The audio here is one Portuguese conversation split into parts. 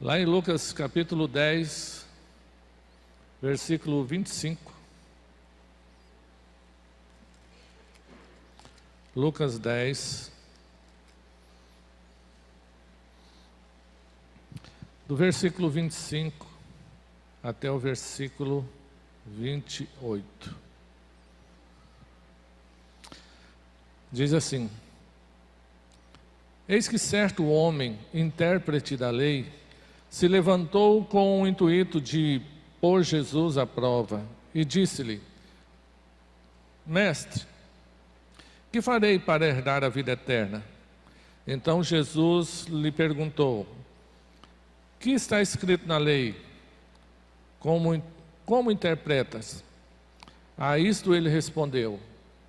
Lá em Lucas capítulo 10, versículo 25. Lucas 10, do versículo 25 até o versículo 28. Diz assim: Eis que certo homem, intérprete da lei, se levantou com o intuito de pôr Jesus à prova e disse-lhe: Mestre, que farei para herdar a vida eterna? Então Jesus lhe perguntou: Que está escrito na lei? Como interpretas? A isto ele respondeu: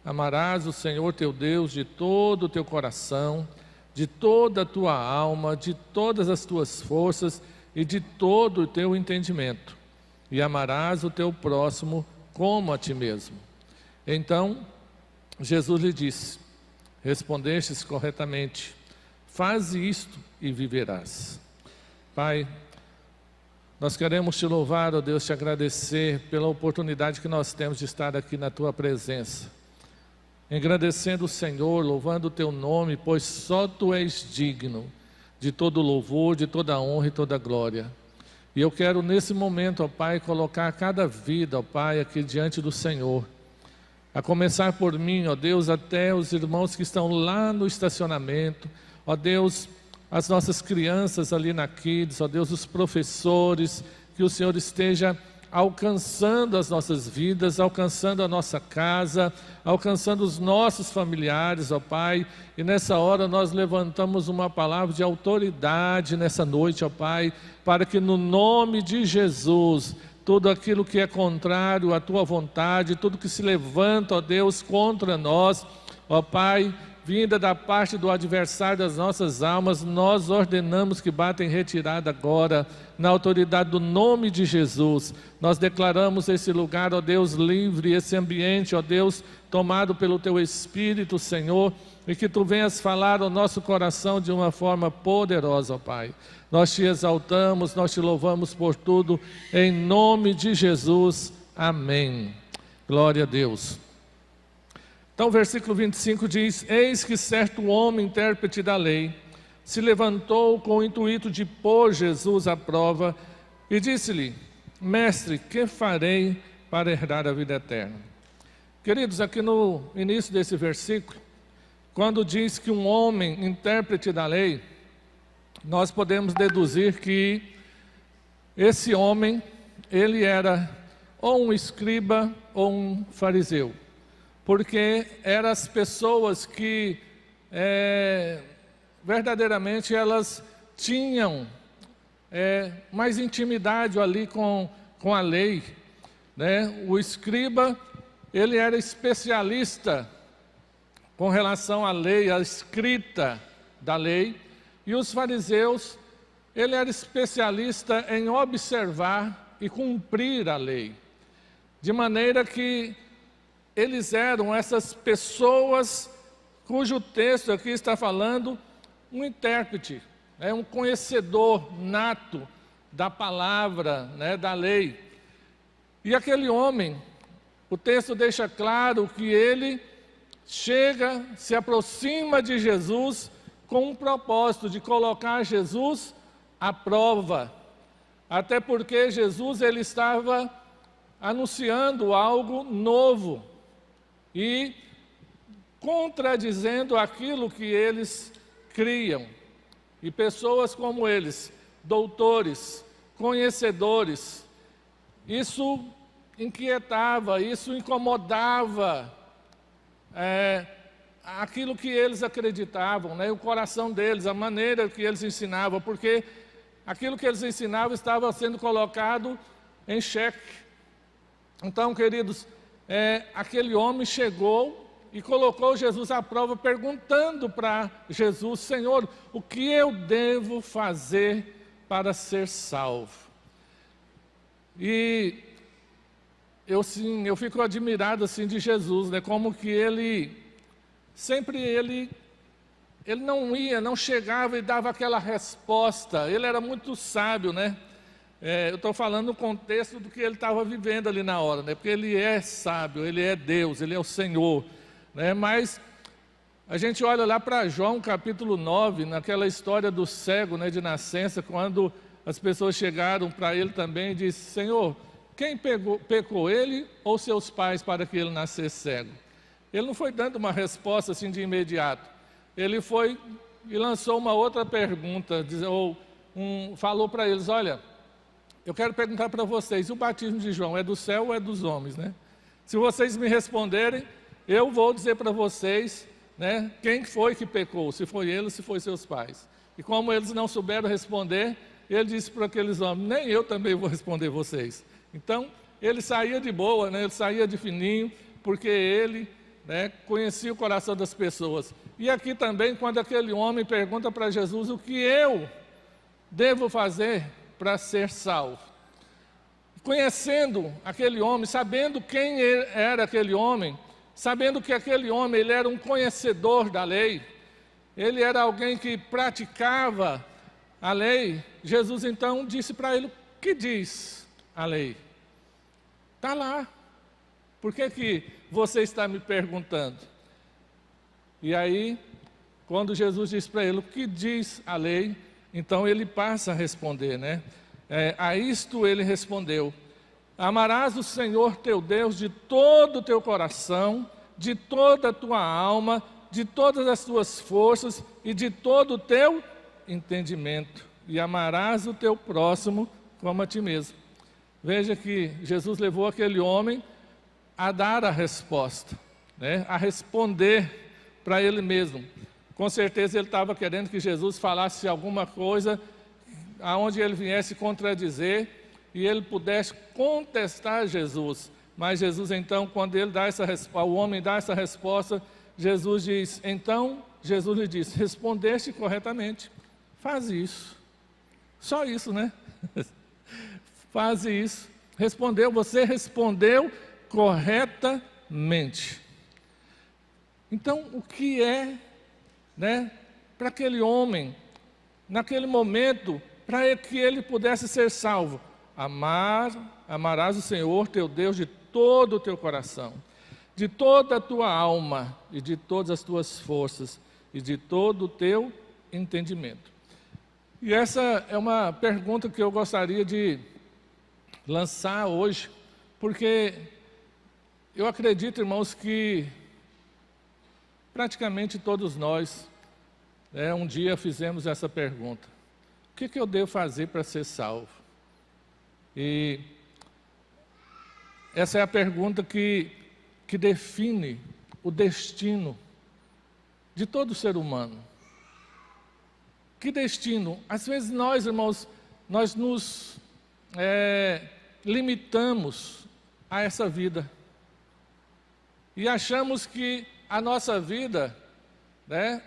Amarás o Senhor teu Deus de todo o teu coração, de toda a tua alma, de todas as tuas forças e de todo o teu entendimento, e amarás o teu próximo como a ti mesmo. Então Jesus lhe disse: Respondestes corretamente, faze isto e viverás. Pai, nós queremos te louvar, ó Deus, te agradecer pela oportunidade que nós temos de estar aqui na tua presença, engrandecendo o Senhor, louvando o teu nome, pois só tu és digno de todo louvor, de toda honra e toda glória. E eu quero nesse momento, ó Pai, colocar cada vida, ó Pai, aqui diante do Senhor, a começar por mim, ó Deus, até os irmãos que estão lá no estacionamento, ó Deus, as nossas crianças ali na Kids, ó Deus, os professores, que o Senhor esteja alcançando as nossas vidas, alcançando a nossa casa, alcançando os nossos familiares, ó Pai. E nessa hora nós levantamos uma palavra de autoridade nessa noite, ó Pai, para que no nome de Jesus, tudo aquilo que é contrário à Tua vontade, tudo que se levanta, ó Deus, contra nós, ó Pai, vinda da parte do adversário das nossas almas, nós ordenamos que bata em retirada agora, na autoridade do nome de Jesus. Nós declaramos esse lugar, ó Deus, livre, esse ambiente, ó Deus, tomado pelo Teu Espírito, Senhor, e que Tu venhas falar ao nosso coração de uma forma poderosa, ó Pai. Nós Te exaltamos, nós Te louvamos por tudo, em nome de Jesus, amém. Glória a Deus. Então o versículo 25 diz: Eis que certo homem, intérprete da lei, se levantou com o intuito de pôr Jesus à prova e disse-lhe: Mestre, que farei para herdar a vida eterna? Queridos, aqui no início desse versículo, quando diz que um homem, intérprete da lei, nós podemos deduzir que esse homem, ele era ou um escriba ou um fariseu. Porque eram as pessoas que verdadeiramente elas tinham mais intimidade ali com a lei, né? O escriba, ele era especialista com relação à lei, à escrita da lei, e os fariseus, ele era especialista em observar e cumprir a lei, de maneira que eles eram essas pessoas cujo texto aqui está falando um intérprete, um conhecedor nato da palavra, da lei. E aquele homem, o texto deixa claro que ele chega, se aproxima de Jesus com um propósito de colocar Jesus à prova. Até porque Jesus ele estava anunciando algo novo e contradizendo aquilo que eles criam. E pessoas como eles, doutores, conhecedores, isso inquietava, isso incomodava aquilo que eles acreditavam, o coração deles, a maneira que eles ensinavam, porque aquilo que eles ensinavam estava sendo colocado em xeque. Então, queridos, aquele homem chegou e colocou Jesus à prova, perguntando para Jesus: Senhor, o que eu devo fazer para ser salvo? E eu fico admirado assim de Jesus, como que ele ele não chegava e dava aquela resposta. Ele era muito sábio, né? Eu estou falando no contexto do que ele estava vivendo ali na hora, né? Porque ele é sábio, ele é Deus, ele é o Senhor, né? Mas a gente olha lá para João capítulo 9, naquela história do cego, né, de nascença, quando as pessoas chegaram para ele também e disseram: Senhor, quem pecou, ele ou seus pais para que ele nascesse cego? Ele não foi dando uma resposta assim de imediato. Ele foi e lançou uma outra pergunta, falou para eles: olha, eu quero perguntar para vocês, o batismo de João é do céu ou é dos homens, né? Se vocês me responderem, eu vou dizer para vocês, né, quem foi que pecou, se foi ele ou se foi seus pais. E como eles não souberam responder, ele disse para aqueles homens: nem eu também vou responder vocês. Então, ele saía de boa, né, ele saía de fininho, porque ele, né, conhecia o coração das pessoas. E aqui também, quando aquele homem pergunta para Jesus: o que eu devo fazer para ser salvo? Conhecendo aquele homem, sabendo quem era aquele homem, sabendo que aquele homem ele era um conhecedor da lei, ele era alguém que praticava a lei, Jesus então disse para ele: o que diz a lei? Está lá. Por que você está me perguntando? E aí, quando Jesus disse para ele: o que diz a lei? Então ele passa a responder, né? A isto ele respondeu: amarás o Senhor teu Deus de todo o teu coração, de toda a tua alma, de todas as tuas forças e de todo o teu entendimento, e amarás o teu próximo como a ti mesmo. Veja que Jesus levou aquele homem a dar a resposta, né? A responder para ele mesmo. Com certeza ele estava querendo que Jesus falasse alguma coisa aonde ele viesse contradizer e ele pudesse contestar Jesus. Mas Jesus então, quando ele dá essa resposta, o homem dá essa resposta, Jesus diz: então Jesus lhe disse: respondeste corretamente, faz isso. Só isso, né? Faz isso. Respondeu, você respondeu corretamente. Então, o que é, né, para aquele homem, naquele momento, para que ele pudesse ser salvo? Amarás o Senhor teu Deus de todo o teu coração, de toda a tua alma e de todas as tuas forças e de todo o teu entendimento. E essa é uma pergunta que eu gostaria de lançar hoje, porque eu acredito, irmãos, que praticamente todos nós, um dia fizemos essa pergunta: o que eu devo fazer para ser salvo? E essa é a pergunta que define o destino de todo ser humano. Que destino? Às vezes nós, irmãos, nós nos limitamos a essa vida e achamos que a nossa vida, né?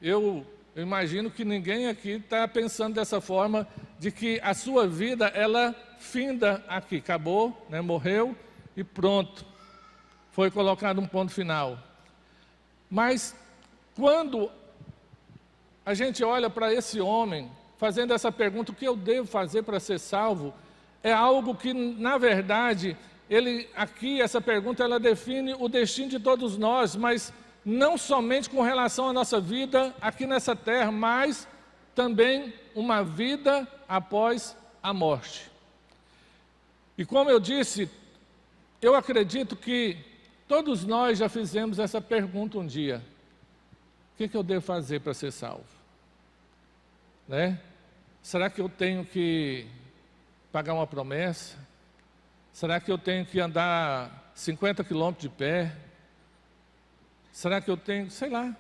Eu imagino que ninguém aqui está pensando dessa forma, de que a sua vida, ela finda aqui, acabou, né? Morreu e pronto, foi colocado um ponto final. Mas quando a gente olha para esse homem, fazendo essa pergunta: o que eu devo fazer para ser salvo? É algo que, na verdade, essa pergunta, ela define o destino de todos nós, mas não somente com relação à nossa vida aqui nessa terra, mas também uma vida após a morte. E como eu disse, eu acredito que todos nós já fizemos essa pergunta um dia: o que eu devo fazer para ser salvo? Né? Será que eu tenho que pagar uma promessa? Será que eu tenho que andar 50 quilômetros de pé? Será que eu tenho, sei lá.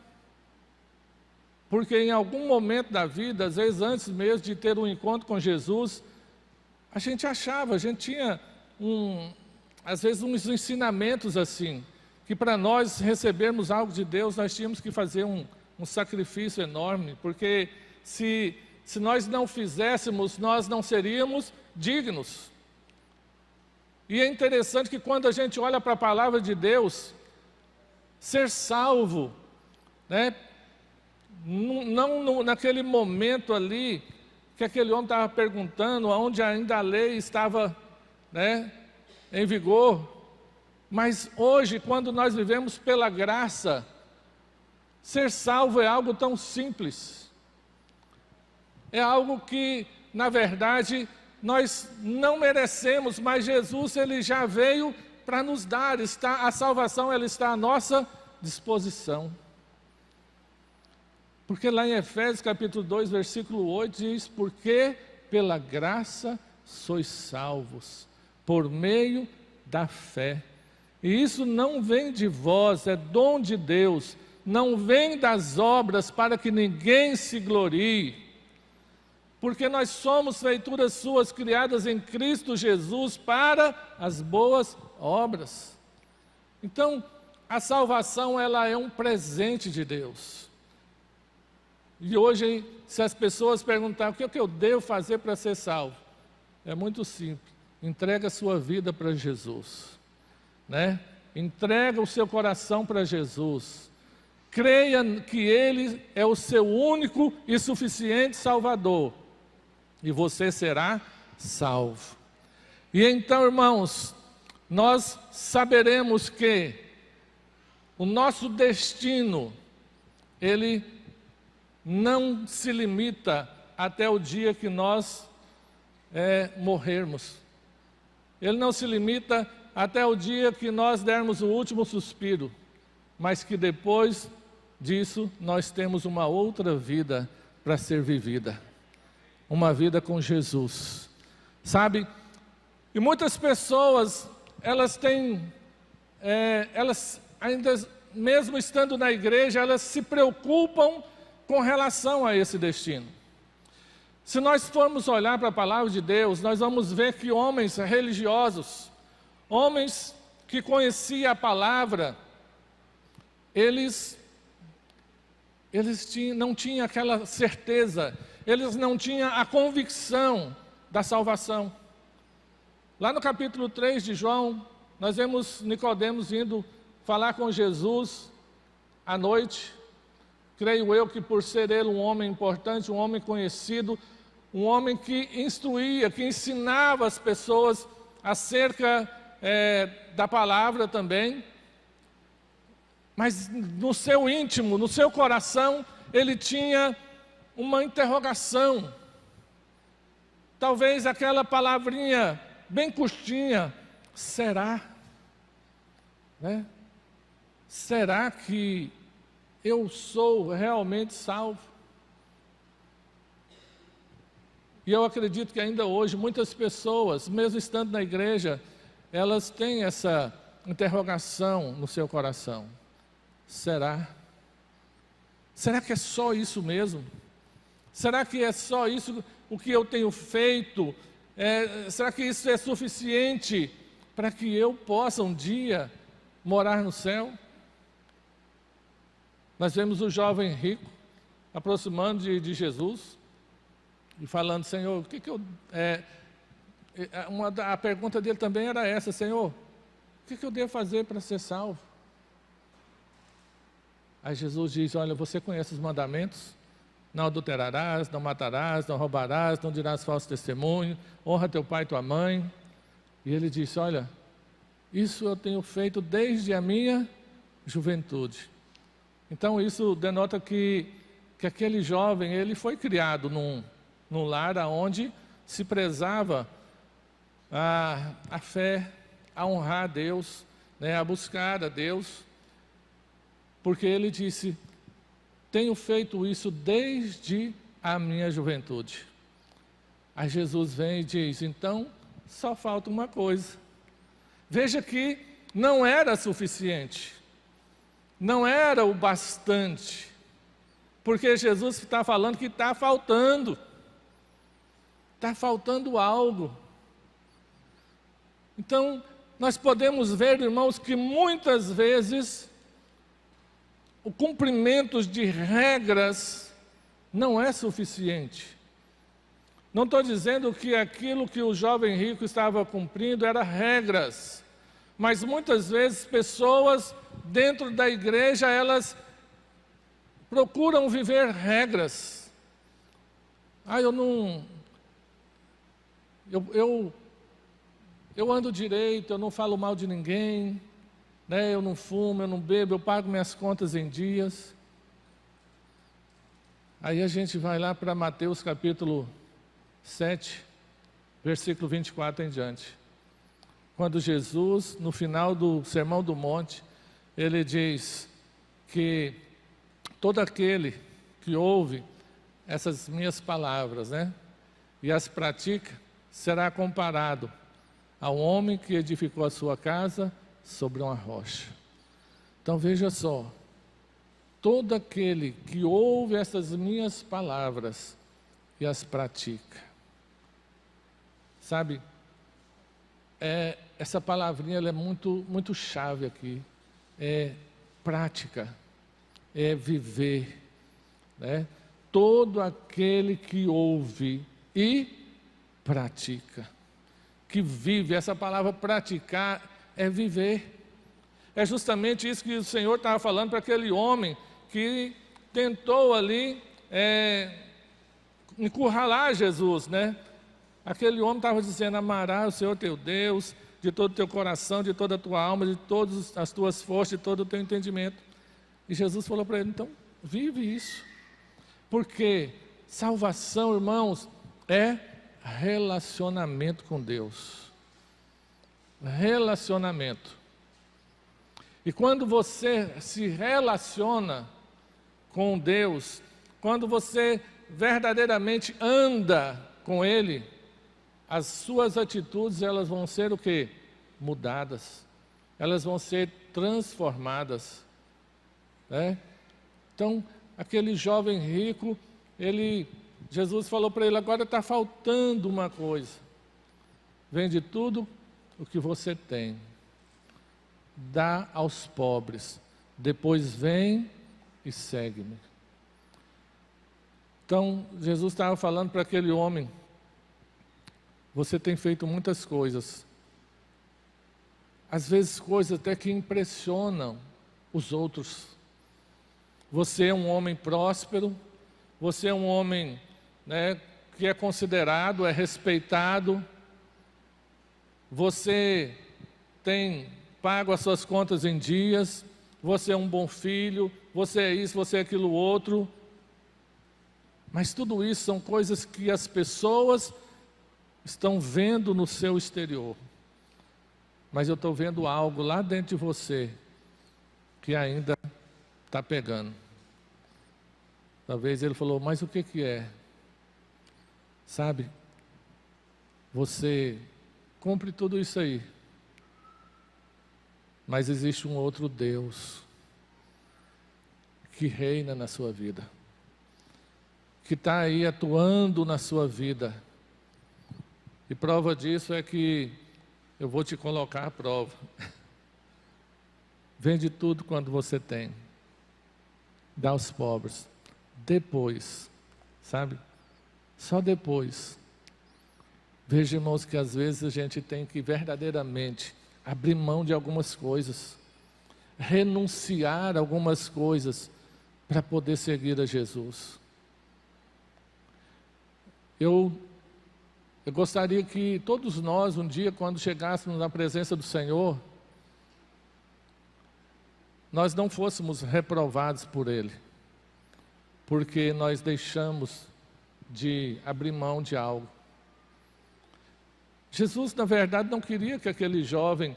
Porque em algum momento da vida, às vezes antes mesmo de ter um encontro com Jesus, a gente tinha às vezes uns ensinamentos assim, que para nós recebermos algo de Deus, nós tínhamos que fazer um sacrifício enorme, porque se nós não fizéssemos, nós não seríamos dignos. E é interessante que quando a gente olha para a palavra de Deus, ser salvo, né, naquele momento ali, que aquele homem estava perguntando, onde ainda a lei estava, né, em vigor. Mas hoje, quando nós vivemos pela graça, ser salvo é algo tão simples. É algo que, na verdade, nós não merecemos, mas Jesus, Ele já veio para nos dar. A salvação, ela está à nossa disposição. Porque lá em Efésios capítulo 2, versículo 8, diz: porque pela graça sois salvos, por meio da fé. E isso não vem de vós, é dom de Deus, não vem das obras para que ninguém se glorie. Porque nós somos feituras suas, criadas em Cristo Jesus para as boas obras. Então, a salvação, ela é um presente de Deus. E hoje, se as pessoas perguntarem o que é que eu devo fazer para ser salvo, é muito simples: entrega a sua vida para Jesus, né? Entrega o seu coração para Jesus, creia que Ele é o seu único e suficiente Salvador, e você será salvo. E então, irmãos, nós saberemos que o nosso destino, ele não se limita até o dia que nós morrermos. Ele não se limita até o dia que nós dermos o último suspiro, mas que depois disso nós temos uma outra vida para ser vivida, uma vida com Jesus, sabe? E muitas pessoas, elas ainda mesmo estando na igreja, elas se preocupam com relação a esse destino. Se nós formos olhar para a palavra de Deus, nós vamos ver que homens religiosos, homens que conheciam a palavra, eles não tinham aquela certeza, eles não tinham a convicção da salvação. Lá no capítulo 3 de João, nós vemos Nicodemos indo falar com Jesus à noite. Creio eu que por ser ele um homem importante, um homem conhecido, um homem que instruía, que ensinava as pessoas acerca da palavra também. Mas no seu íntimo, no seu coração, ele tinha uma interrogação. Talvez aquela palavrinha bem curtinha: será? Né? Será que eu sou realmente salvo? E eu acredito que ainda hoje muitas pessoas, mesmo estando na igreja, elas têm essa interrogação no seu coração: será? Será que é só isso mesmo? Será que é só isso o que eu tenho feito? Será que isso é suficiente para que eu possa um dia morar no céu? Nós vemos o jovem rico aproximando de Jesus e falando: Senhor, o que eu... a pergunta dele também era essa: Senhor, o que eu devo fazer para ser salvo? Aí Jesus diz: olha, você conhece os mandamentos? Não adulterarás, não matarás, não roubarás, não dirás falso testemunho, honra teu pai e tua mãe. E ele disse: olha, isso eu tenho feito desde a minha juventude. Então isso denota que aquele jovem, ele foi criado num lar onde se prezava a fé, a honrar a Deus, né, a buscar a Deus, porque ele disse: tenho feito isso desde a minha juventude. Aí Jesus vem e diz: então só falta uma coisa. Veja que não era suficiente, não era o bastante, porque Jesus está falando que está faltando algo. Então, nós podemos ver, irmãos, que muitas vezes o cumprimento de regras não é suficiente. Não estou dizendo que aquilo que o jovem rico estava cumprindo era regras, mas muitas vezes pessoas dentro da igreja, elas procuram viver regras. Eu não... Eu ando direito, eu não falo mal de ninguém, né? Eu não fumo, eu não bebo, eu pago minhas contas em dias. Aí a gente vai lá para Mateus capítulo 7, versículo 24 em diante. Quando Jesus, no final do Sermão do Monte, ele diz que todo aquele que ouve essas minhas palavras, né, e as pratica, será comparado ao homem que edificou a sua casa sobre uma rocha. Então veja só, todo aquele que ouve essas minhas palavras e as pratica, sabe, essa palavrinha ela é muito chave aqui, é prática, é viver, né? Todo aquele que ouve e pratica, que vive, essa palavra praticar é viver. É justamente isso que o Senhor estava falando para aquele homem que tentou ali encurralar Jesus, né? Aquele homem estava dizendo: amarás o Senhor teu Deus de todo o teu coração, de toda a tua alma, de todas as tuas forças, de todo o teu entendimento. E Jesus falou para ele: então, vive isso. Porque salvação, irmãos, é relacionamento com Deus. Relacionamento. E quando você se relaciona com Deus, quando você verdadeiramente anda com Ele, as suas atitudes, elas vão ser o quê? Mudadas. Elas vão ser transformadas, né? Então, aquele jovem rico, Jesus falou para ele: agora está faltando uma coisa. Vende tudo o que você tem, dá aos pobres, depois vem e segue-me. Então, Jesus estava falando para aquele homem: você tem feito muitas coisas, às vezes coisas até que impressionam os outros. Você é um homem próspero, você é um homem, né, que é considerado, é respeitado, você tem pago as suas contas em dias, você é um bom filho, você é isso, você é aquilo outro. Mas tudo isso são coisas que as pessoas estão vendo no seu exterior. Mas eu estou vendo algo lá dentro de você que ainda está pegando. Talvez ele falou: mas o que é? Sabe, você cumpre tudo isso aí, mas existe um outro Deus que reina na sua vida, que está aí atuando na sua vida. E prova disso é que eu vou te colocar à prova. Vende tudo quando você tem, dá aos pobres. Depois, sabe? Só depois. Veja, irmãos, que às vezes a gente tem que verdadeiramente abrir mão de algumas coisas, renunciar a algumas coisas para poder seguir a Jesus. Eu gostaria que todos nós, um dia, quando chegássemos na presença do Senhor, nós não fôssemos reprovados por Ele, porque nós deixamos de abrir mão de algo. Jesus, na verdade, não queria que aquele jovem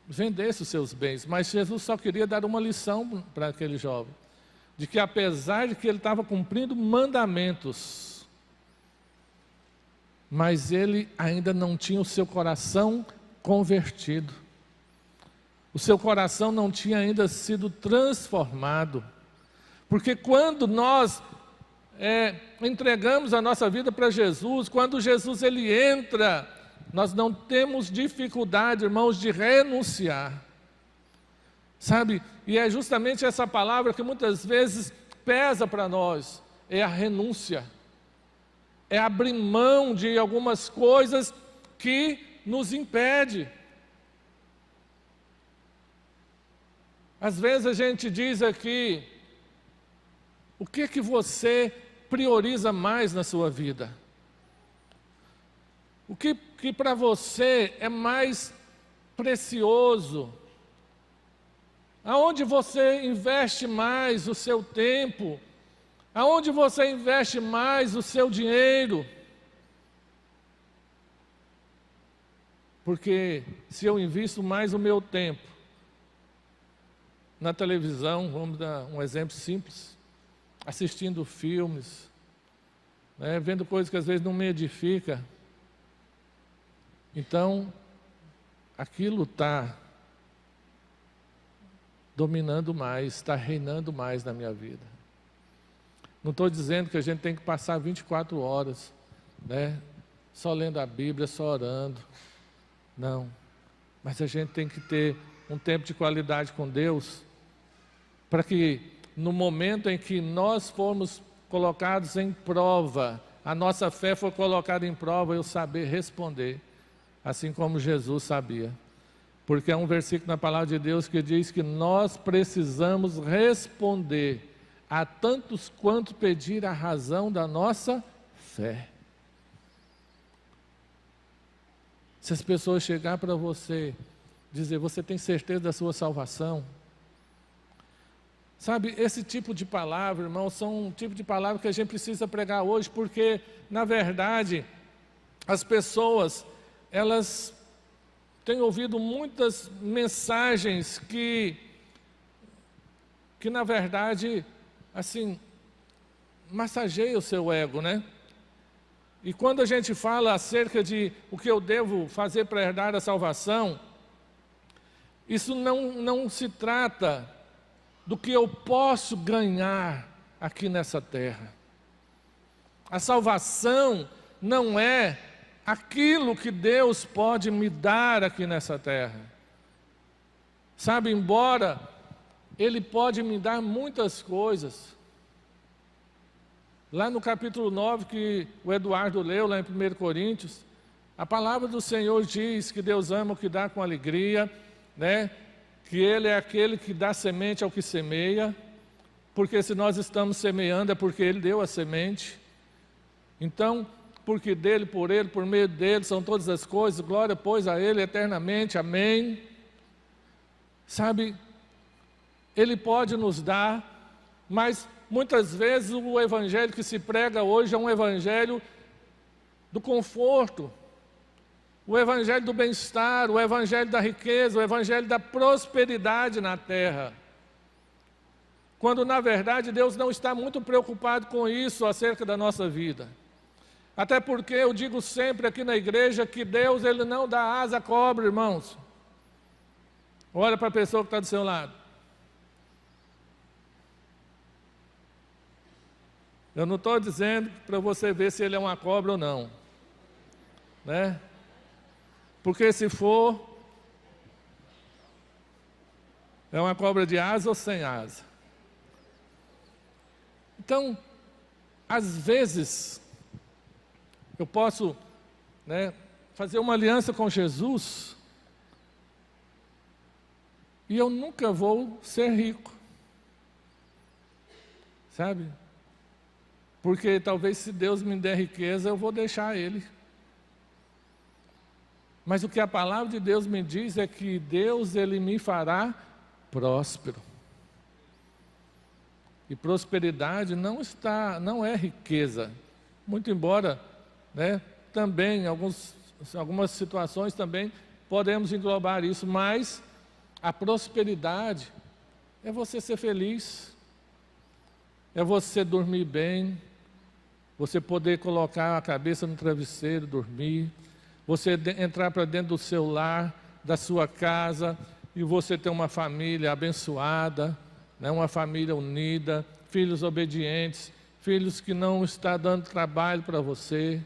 vendesse os seus bens, mas Jesus só queria dar uma lição para aquele jovem, de que apesar de que ele estava cumprindo mandamentos, mas ele ainda não tinha o seu coração convertido. O seu coração não tinha ainda sido transformado. Porque quando nós entregamos a nossa vida para Jesus, quando Jesus ele entra, nós não temos dificuldade, irmãos, de renunciar. Sabe? E é justamente essa palavra que muitas vezes pesa para nós, é a renúncia. É abrir mão de algumas coisas que nos impedem. Às vezes a gente diz aqui, O que você prioriza mais na sua vida? O que para você é mais precioso? Aonde você investe mais o seu tempo? Aonde você investe mais o seu dinheiro? Porque se eu invisto mais o meu tempo na televisão, vamos dar um exemplo simples, assistindo filmes, né, vendo coisas que às vezes não me edificam, então aquilo está dominando mais, está reinando mais na minha vida. Não estou dizendo que a gente tem que passar 24 horas, né, só lendo a Bíblia, só orando. Não. Mas a gente tem que ter um tempo de qualidade com Deus, para que no momento em que nós formos colocados em prova, a nossa fé for colocada em prova, eu saber responder, assim como Jesus sabia. Porque é um versículo na palavra de Deus que diz que nós precisamos responder a tantos quanto pedir a razão da nossa fé. Se as pessoas chegarem para você, dizer, você tem certeza da sua salvação? Sabe, esse tipo de palavra, irmão, são um tipo de palavra que a gente precisa pregar hoje, porque, na verdade, as pessoas, elas têm ouvido muitas mensagens que na verdade, assim, massageiam o seu ego, né? E quando a gente fala acerca de o que eu devo fazer para herdar a salvação, isso não se trata do que eu posso ganhar aqui nessa terra. A salvação não é aquilo que Deus pode me dar aqui nessa terra. Sabe, embora Ele pode me dar muitas coisas. Lá no capítulo 9, que o Eduardo leu, lá em 1 Coríntios, a palavra do Senhor diz que Deus ama o que dá com alegria, né? Que Ele é aquele que dá semente ao que semeia, porque se nós estamos semeando é porque Ele deu a semente. Então, porque dEle, por Ele, por meio dEle são todas as coisas, glória pois a Ele eternamente, amém. Sabe, Ele pode nos dar, mas muitas vezes o evangelho que se prega hoje é um evangelho do conforto, o evangelho do bem-estar, o evangelho da riqueza, o evangelho da prosperidade na terra. Quando na verdade Deus não está muito preocupado com isso acerca da nossa vida. Até porque eu digo sempre aqui na igreja que Deus Ele não dá asa à cobra, irmãos. Olha para a pessoa que está do seu lado. Eu não estou dizendo para você ver se ele é uma cobra ou não, né? Porque se for, é uma cobra de asa ou sem asa. Então, às vezes, eu posso, né, fazer uma aliança com Jesus e eu nunca vou ser rico, sabe? Porque talvez se Deus me der riqueza, eu vou deixar Ele. Mas o que a palavra de Deus me diz é que Deus, Ele me fará próspero. E prosperidade não é riqueza. Muito embora, né, também, algumas situações também podemos englobar isso, mas a prosperidade é você ser feliz, é você dormir bem, você poder colocar a cabeça no travesseiro, dormir, você entrar para dentro do seu lar, da sua casa, e você ter uma família abençoada, né, uma família unida, filhos obedientes, filhos que não estão dando trabalho para você.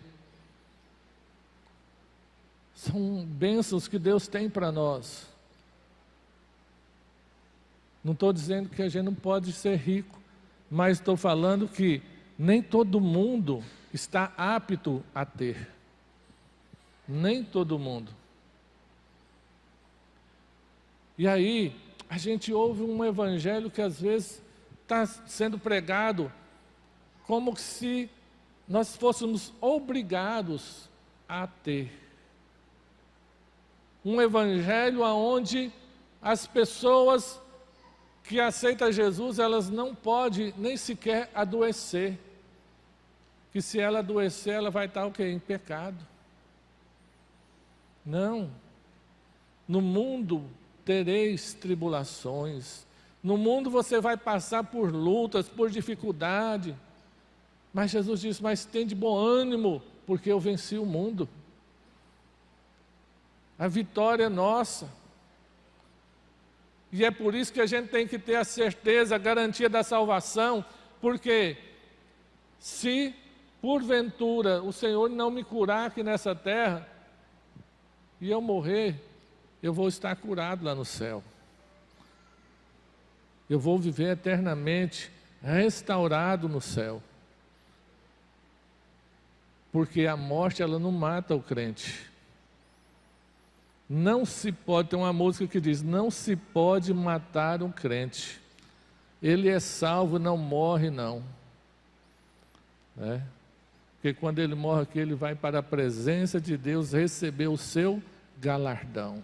São bênçãos que Deus tem para nós. Não estou dizendo que a gente não pode ser rico, mas estou falando que nem todo mundo está apto a ter. Nem todo mundo. E aí, a gente ouve um evangelho que às vezes está sendo pregado como se nós fôssemos obrigados a ter um evangelho onde as pessoas que aceitam Jesus, elas não podem nem sequer adoecer. Que se ela adoecer, ela vai estar o quê? Em pecado. Não. No mundo tereis tribulações. No mundo você vai passar por lutas, por dificuldade. Mas Jesus disse, mas tem de bom ânimo, porque eu venci o mundo. A vitória é nossa. E é por isso que a gente tem que ter a certeza, a garantia da salvação, porque se porventura o Senhor não me curar aqui nessa terra, e eu morrer, eu vou estar curado lá no céu. Eu vou viver eternamente restaurado no céu. Porque a morte, ela não mata o crente. Não se pode, tem uma música que diz, não se pode matar um crente. Ele é salvo, não morre não. Porque quando ele morre aqui, ele vai para a presença de Deus receber o seu galardão.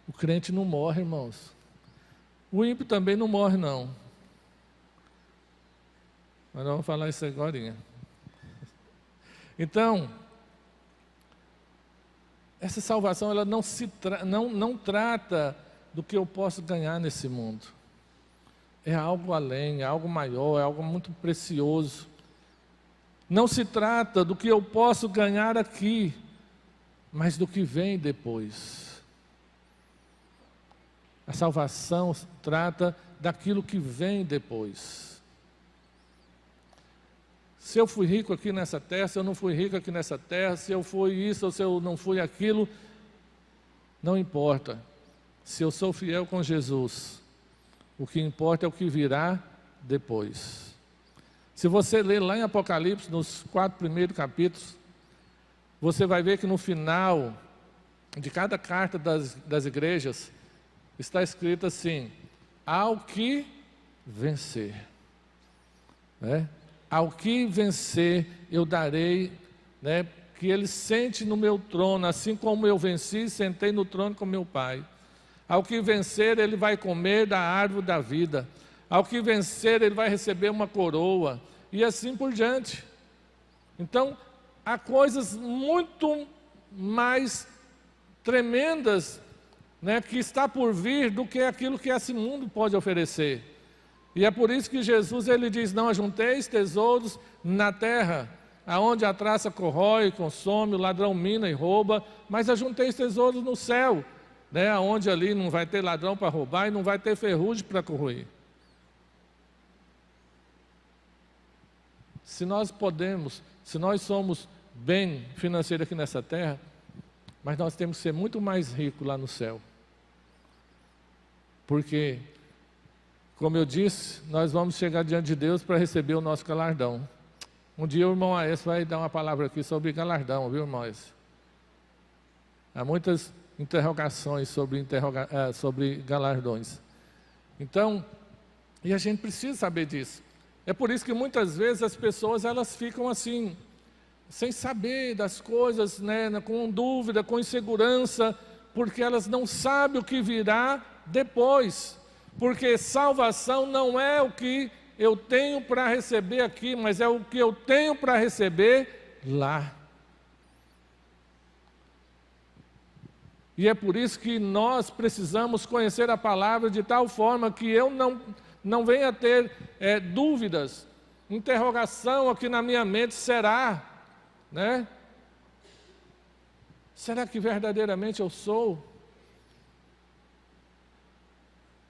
O crente não morre, irmãos. O ímpio também não morre não. Mas nós vamos falar isso agora. Então, essa salvação, ela não trata do que eu posso ganhar nesse mundo. É algo além, é algo maior, é algo muito precioso. Não se trata do que eu posso ganhar aqui, mas do que vem depois. A salvação trata daquilo que vem depois. Se eu fui rico aqui nessa terra, se eu não fui rico aqui nessa terra, se eu fui isso ou se eu não fui aquilo, não importa. Se eu sou fiel com Jesus, o que importa é o que virá depois. Se você ler lá em Apocalipse, nos 4 primeiros capítulos, você vai ver que no final de cada carta das igrejas, está escrito assim, ao que vencer. Ao que vencer, eu darei, que ele sente no meu trono, assim como eu venci, sentei no trono com meu Pai. Ao que vencer, ele vai comer da árvore da vida. Ao que vencer, ele vai receber uma coroa. E assim por diante. Então, há coisas muito mais tremendas, que está por vir do que aquilo que esse mundo pode oferecer. E é por isso que Jesus, ele diz, não ajunteis tesouros na terra, aonde a traça corrói, consome, o ladrão mina e rouba, mas ajunteis tesouros no céu, aonde ali não vai ter ladrão para roubar e não vai ter ferrugem para corroer. Se nós somos bem financeiros aqui nessa terra, mas nós temos que ser muito mais ricos lá no céu. Porque, como eu disse, nós vamos chegar diante de Deus para receber o nosso galardão. Um dia o irmão Aécio vai dar uma palavra aqui sobre galardão, viu, irmãos? Há muitas interrogações sobre galardões. Então, e a gente precisa saber disso. É por isso que muitas vezes as pessoas, elas ficam assim, sem saber das coisas, com dúvida, com insegurança, porque elas não sabem o que virá depois. Porque salvação não é o que eu tenho para receber aqui, mas é o que eu tenho para receber lá. E é por isso que nós precisamos conhecer a palavra de tal forma que eu não venha ter dúvidas, interrogação aqui na minha mente, será? Será que verdadeiramente eu sou?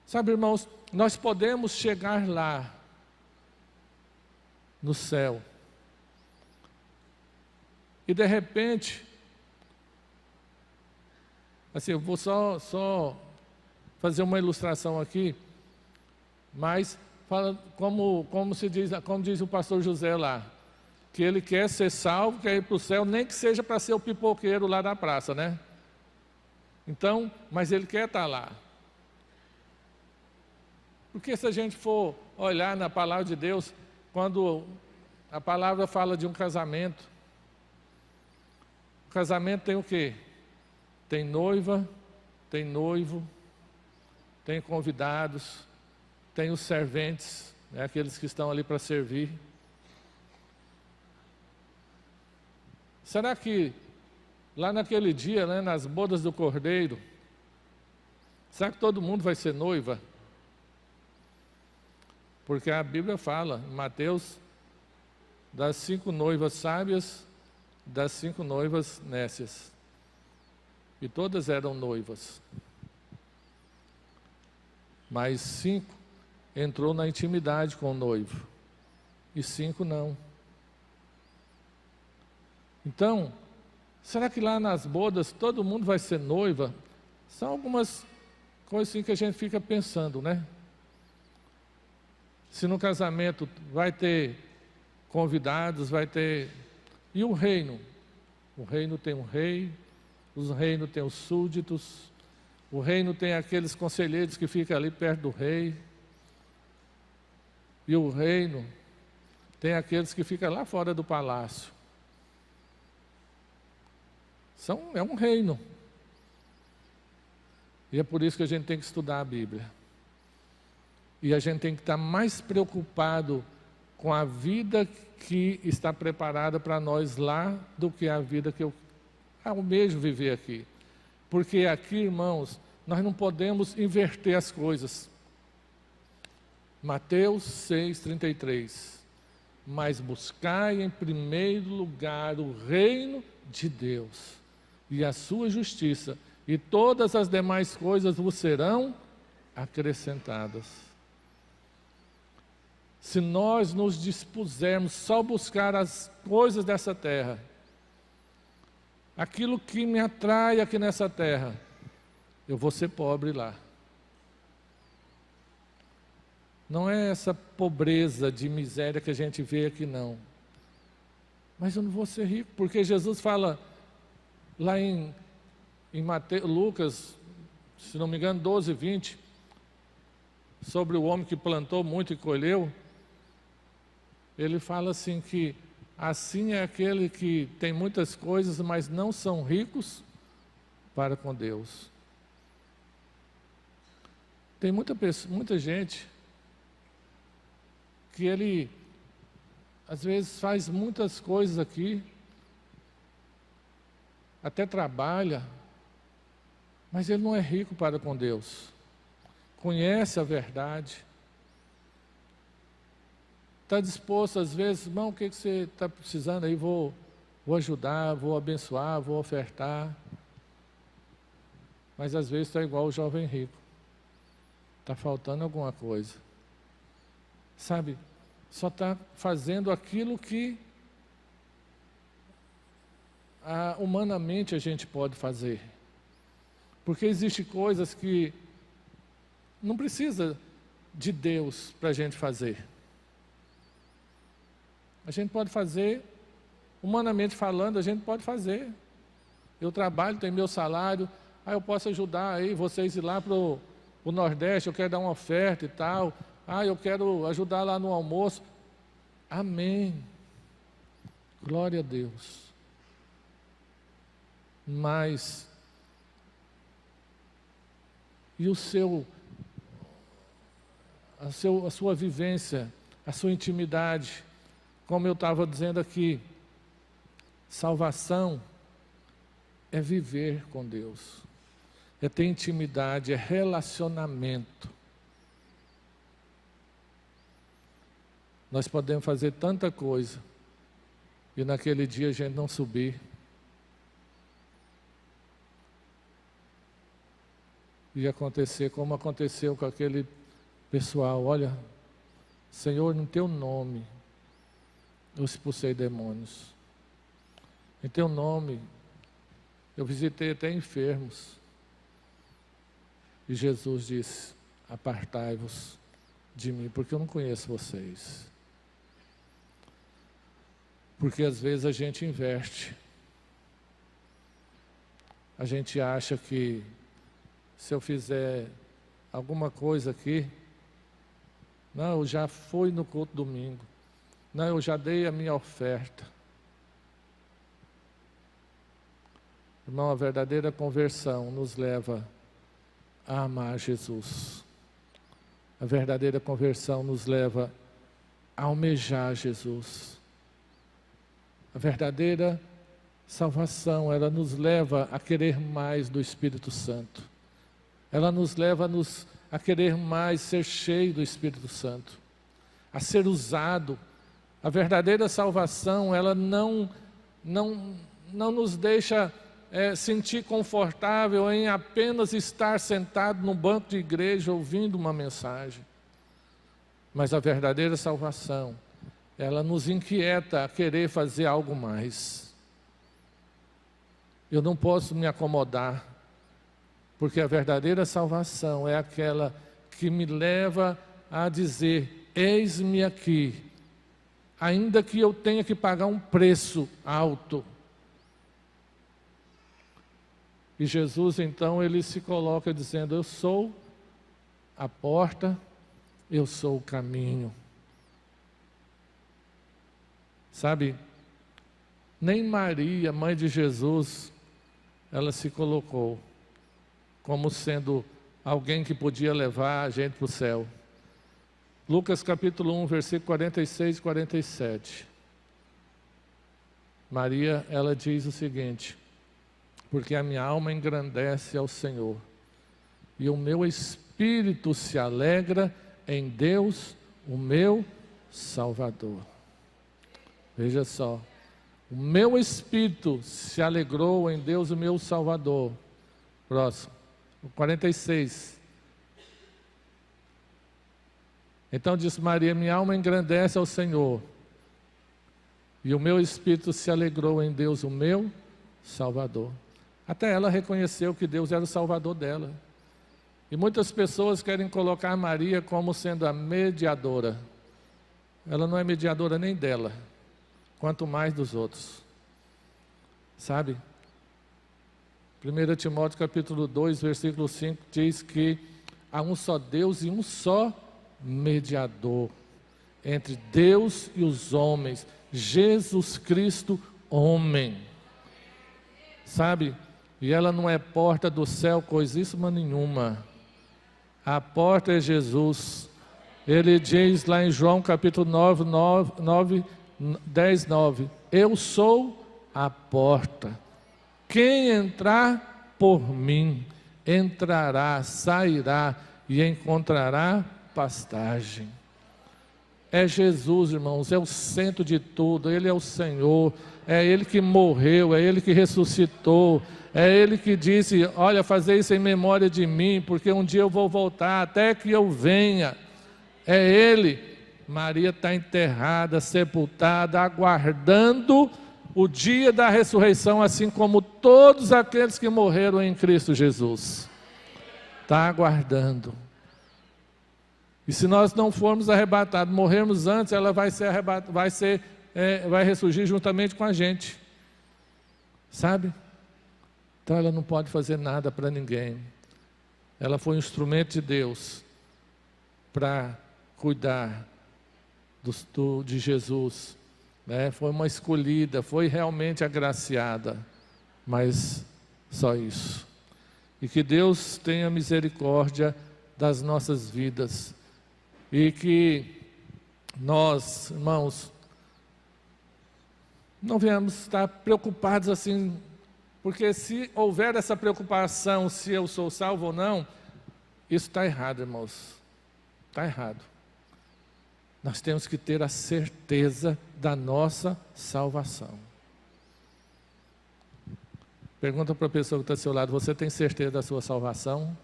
Sabe, irmãos, nós podemos chegar lá, no céu, e de repente, assim, eu vou só fazer uma ilustração aqui, mas fala como diz o pastor José lá, que ele quer ser salvo, quer ir para o céu, nem que seja para ser o pipoqueiro lá da praça, Então, mas ele quer estar lá. Porque se a gente for olhar na palavra de Deus, quando a palavra fala de um casamento, o casamento tem o quê? Tem noiva, tem noivo, tem convidados, tem os serventes, né, aqueles que estão ali para servir. Será que lá naquele dia, né, nas bodas do Cordeiro, será que todo mundo vai ser noiva? Porque a Bíblia fala, em Mateus, das 5 noivas sábias, das 5 noivas nécias. E todas eram noivas. Mas 5 entrou na intimidade com o noivo. E 5 não. Então, será que lá nas bodas todo mundo vai ser noiva? São algumas coisas assim que a gente fica pensando, né? Se no casamento vai ter convidados, vai ter... E o reino? O reino tem um rei, o reino tem os súditos, o reino tem aqueles conselheiros que ficam ali perto do rei. E o reino tem aqueles que ficam lá fora do palácio. É um reino. E é por isso que a gente tem que estudar a Bíblia. E a gente tem que estar mais preocupado com a vida que está preparada para nós lá do que a vida que eu almejo viver aqui. Porque aqui, irmãos, nós não podemos inverter as coisas. Mateus 6,33. Mas buscai em primeiro lugar o reino de Deus e a sua justiça, e todas as demais coisas vos serão acrescentadas. Se nós nos dispusermos só buscar as coisas dessa terra, aquilo que me atrai aqui nessa terra, eu vou ser pobre lá. Não é essa pobreza de miséria que a gente vê aqui, não. Mas eu não vou ser rico, porque Jesus fala lá em Lucas, se não me engano, 12:20, sobre o homem que plantou muito e colheu. Ele fala assim que assim é aquele que tem muitas coisas, mas não são ricos para com Deus. Tem muita gente que ele às vezes faz muitas coisas aqui, até trabalha, mas ele não é rico para com Deus. Conhece a verdade, está disposto às vezes, irmão, o que você está precisando aí, vou ajudar, vou abençoar, vou ofertar. Mas às vezes está igual o jovem rico, está faltando alguma coisa, sabe? Só está fazendo aquilo que humanamente a gente pode fazer, porque existem coisas que não precisa de Deus para a gente fazer. A gente pode fazer, humanamente falando, a gente pode fazer. Eu trabalho, tenho meu salário, eu posso ajudar aí vocês ir lá para o Nordeste, eu quero dar uma oferta e tal, eu quero ajudar lá no almoço. Amém. Glória a Deus. Mas, e a sua vivência, a sua intimidade, como eu estava dizendo aqui, salvação é viver com Deus, é ter intimidade, é relacionamento. Nós podemos fazer tanta coisa e naquele dia a gente não subir. E acontecer como aconteceu com aquele pessoal. Olha, Senhor, no teu nome eu expulsei demônios. Em teu nome eu visitei até enfermos. E Jesus disse: apartai-vos de mim, porque eu não conheço vocês. Porque às vezes a gente inverte. A gente acha que se eu fizer alguma coisa aqui, Não, eu já fui no culto domingo. Não, eu já dei a minha oferta. Irmão, a verdadeira conversão nos leva a amar Jesus. A verdadeira conversão nos leva a almejar Jesus. A verdadeira salvação, ela nos leva a querer mais do Espírito Santo. Ela nos leva a querer mais ser cheio do Espírito Santo, a ser usado. A verdadeira salvação, ela não nos deixa sentir confortável em apenas estar sentado no banco de igreja ouvindo uma mensagem. Mas a verdadeira salvação, ela nos inquieta a querer fazer algo mais. Eu não posso me acomodar, porque a verdadeira salvação é aquela que me leva a dizer: eis-me aqui, ainda que eu tenha que pagar um preço alto. E Jesus então, ele se coloca dizendo: eu sou a porta, eu sou o caminho. Sabe, nem Maria, mãe de Jesus, ela se colocou como sendo alguém que podia levar a gente para o céu. Lucas capítulo 1, versículo 46 e 47. Maria, ela diz o seguinte: porque a minha alma engrandece ao Senhor, e o meu espírito se alegra em Deus, o meu Salvador. Veja só, o meu espírito se alegrou em Deus, o meu Salvador. Próximo, o 46. Então diz Maria: minha alma engrandece ao Senhor, e o meu espírito se alegrou em Deus, o meu Salvador. Até ela reconheceu que Deus era o Salvador dela. E muitas pessoas querem colocar Maria como sendo a mediadora. Ela não é mediadora nem dela, quanto mais dos outros. Sabe? 1 Timóteo capítulo 2, versículo 5 diz que há um só Deus e um só mediador entre Deus e os homens, Jesus Cristo, homem. Sabe? E ela não é porta do céu, coisíssima nenhuma. A porta é Jesus. Ele diz lá em João capítulo 10, 9: eu sou a porta. Quem entrar por mim, entrará, sairá e encontrará pastagem. É Jesus, irmãos, é o centro de tudo. Ele é o Senhor, é Ele que morreu, é Ele que ressuscitou, é Ele que disse: olha, fazer isso em memória de mim, porque um dia eu vou voltar, até que eu venha. É Ele. Maria está enterrada, sepultada, aguardando o dia da ressurreição, assim como todos aqueles que morreram em Cristo Jesus. Está aguardando. E se nós não formos arrebatados, morrermos antes, ela vai ressurgir juntamente com a gente. Sabe? Então ela não pode fazer nada para ninguém. Ela foi um instrumento de Deus para cuidar de Jesus. Foi uma escolhida, foi realmente agraciada. Mas só isso. E que Deus tenha misericórdia das nossas vidas. E que nós, irmãos, não venhamos estar preocupados assim, porque se houver essa preocupação, se eu sou salvo ou não, isso está errado, irmãos. Está errado. Nós temos que ter a certeza da nossa salvação. Pergunta para a pessoa que está ao seu lado: você tem certeza da sua salvação?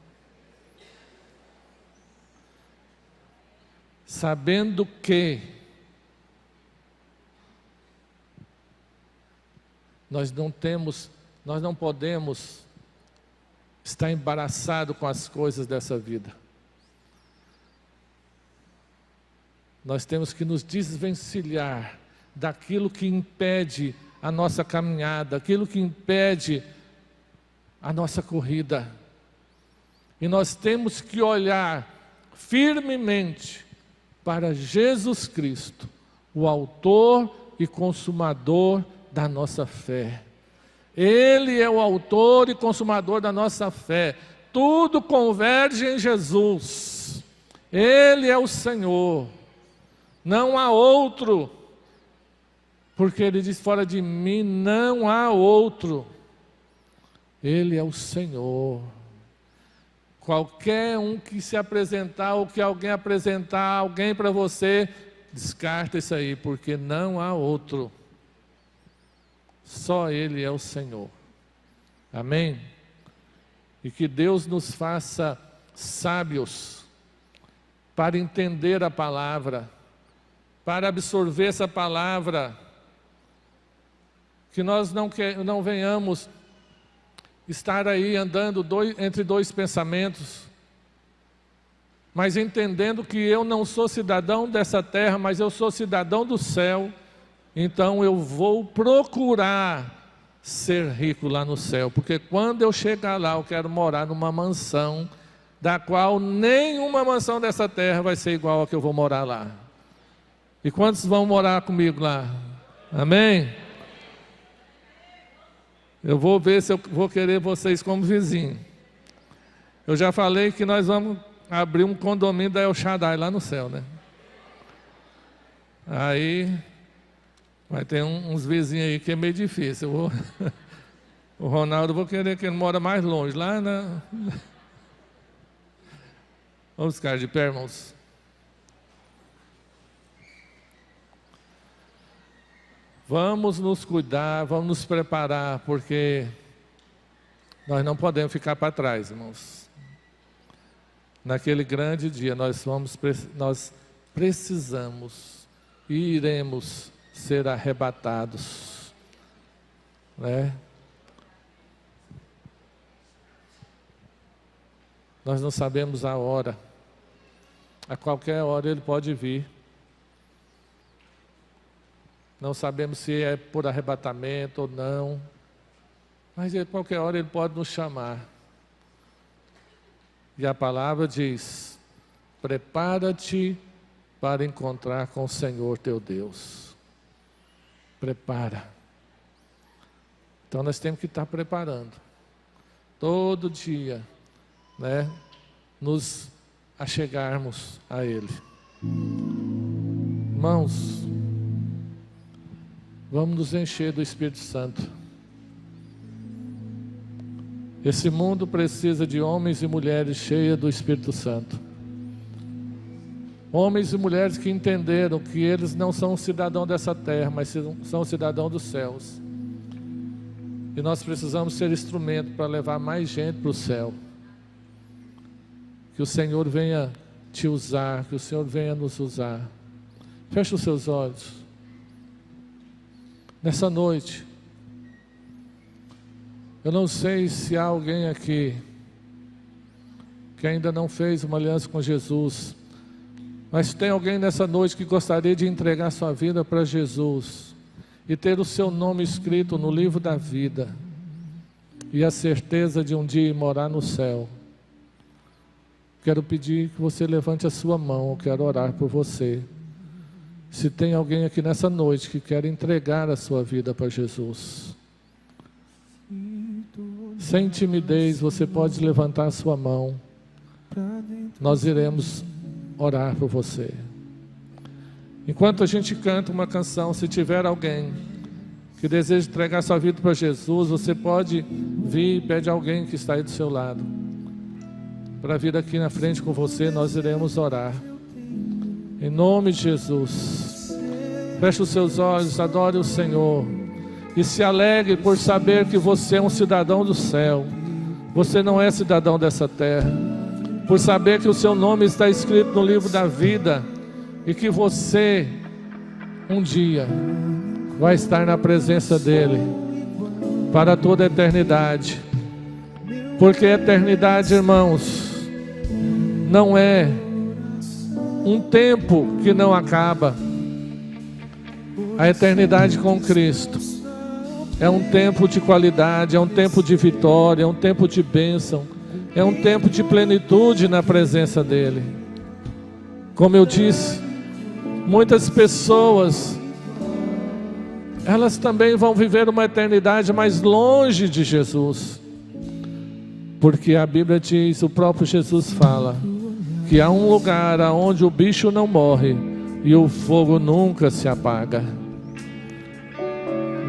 Sabendo que nós não podemos estar embaraçado com as coisas dessa vida. Nós temos que nos desvencilhar daquilo que impede a nossa caminhada, aquilo que impede a nossa corrida. E nós temos que olhar firmemente para Jesus Cristo, o autor e consumador da nossa fé. Ele é o autor e consumador da nossa fé. Tudo converge em Jesus. Ele é o Senhor. Não há outro. Porque ele diz, fora de mim não há outro. Ele é o Senhor. Qualquer um que se apresentar, ou que alguém apresentar alguém para você, descarta isso aí, porque não há outro. Só Ele é o Senhor. Amém? E que Deus nos faça sábios para entender a palavra, para absorver essa palavra, que nós não venhamos estar aí andando entre dois pensamentos, mas entendendo que eu não sou cidadão dessa terra, mas eu sou cidadão do céu, então eu vou procurar ser rico lá no céu, porque quando eu chegar lá eu quero morar numa mansão, da qual nenhuma mansão dessa terra vai ser igual a que eu vou morar lá. E quantos vão morar comigo lá? Amém? Eu vou ver se eu vou querer vocês como vizinho. Eu já falei que nós vamos abrir um condomínio da El Shaddai lá no céu, né? Aí vai ter uns vizinhos aí que é meio difícil. O Ronaldo, eu vou querer que ele mora mais longe, lá na... Vamos ficar de pé, irmãos. Vamos nos cuidar, vamos nos preparar, porque nós não podemos ficar para trás, irmãos. Naquele grande dia nós precisamos e iremos ser arrebatados, né? Nós não sabemos a hora. A qualquer hora Ele pode vir. Não sabemos se é por arrebatamento ou não, mas a qualquer hora Ele pode nos chamar. E a palavra diz, prepara-te para encontrar com o Senhor teu Deus. Prepara. Então nós temos que estar preparando, todo dia, né, nos achegarmos a Ele. Irmãos, vamos nos encher do Espírito Santo. Esse mundo precisa de homens e mulheres cheios do Espírito Santo. Homens e mulheres que entenderam que eles não são cidadãos dessa terra, mas são cidadãos dos céus. E nós precisamos ser instrumento para levar mais gente para o céu. Que o Senhor venha te usar, que o Senhor venha nos usar. Feche os seus olhos. Nessa noite, eu não sei se há alguém aqui que ainda não fez uma aliança com Jesus, mas tem alguém nessa noite que gostaria de entregar sua vida para Jesus e ter o seu nome escrito no livro da vida e a certeza de um dia morar no céu. Quero pedir que você levante a sua mão, eu quero orar por você. Se tem alguém aqui nessa noite que quer entregar a sua vida para Jesus, sem timidez, você pode levantar a sua mão. Nós iremos orar por você. Enquanto a gente canta uma canção, se tiver alguém que deseja entregar a sua vida para Jesus, você pode vir e pede a alguém que está aí do seu lado para vir aqui na frente com você. Nós iremos orar. Em nome de Jesus, feche os seus olhos, adore o Senhor e se alegre por saber que você é um cidadão do céu. Você não é cidadão dessa terra. Por saber que o seu nome está escrito no livro da vida e que você um dia vai estar na presença dEle para toda a eternidade. Porque a eternidade, irmãos, não é um tempo que não acaba. A eternidade com Cristo é um tempo de qualidade, é um tempo de vitória, é um tempo de bênção, é um tempo de plenitude na presença dEle. Como eu disse, Muitas pessoas, elas também vão viver uma eternidade mais longe de Jesus, porque a Bíblia diz, o próprio Jesus fala, que há um lugar onde o bicho não morre e o fogo nunca se apaga.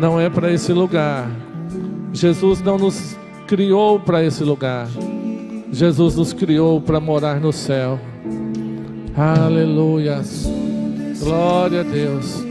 Não é para esse lugar. Jesus não nos criou para esse lugar. Jesus nos criou para morar no céu. Aleluia. Glória a Deus.